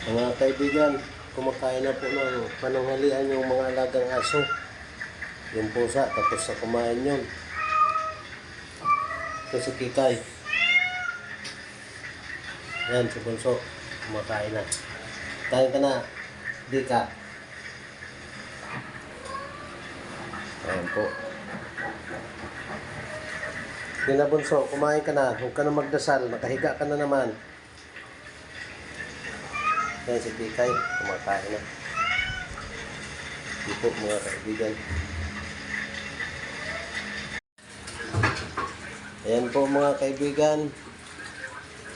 Mga kaibigan, kumakain na po ng pananghalian yung mga alagang aso. Yung pusa, tapos na kumain yun. Ito si Kikay. Yan, si Bunso. Kumakain na. Kain ka na. Di ka. Ayan po. Yan na, Bunso. Kumain ka na. Huwag ka na magdasal. Nakahiga ka na naman. Yan si Kikay. Kumakain na. Hindi po mga kaibigan. Ayan po mga kaibigan.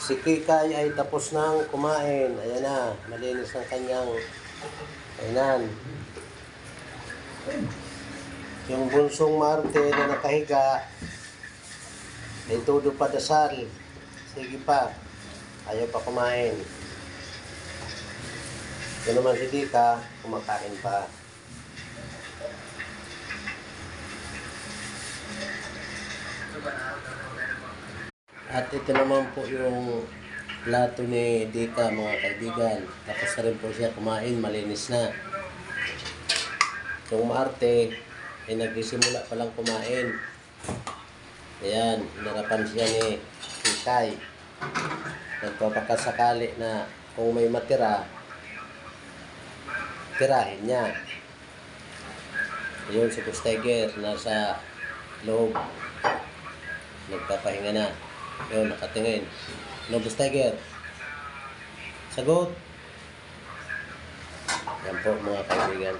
Si Kikay ay tapos nang kumain. Ayan na. Malinis ang kanyang kainan. Yung bunsong Marte na nakahiga ay todo pa dasal. Sige pa. Ayaw pa kumain. Ito naman si Dika, kumakain pa. At ito naman po yung plato ni Dika mga kaibigan. Tapos na rin po siya kumain, malinis na. Yung Marte ay nagsisimula pa lang kumain. Ayan, inarapan siya ni Kikay. Nagpapakasakali na kung may matira, tirahin niya. Ayun si Tiger nasa loob. Nagpapahinga na. Ayun, nakatingin. Ano Tiger? Sagot. Yan po mga kaibigan.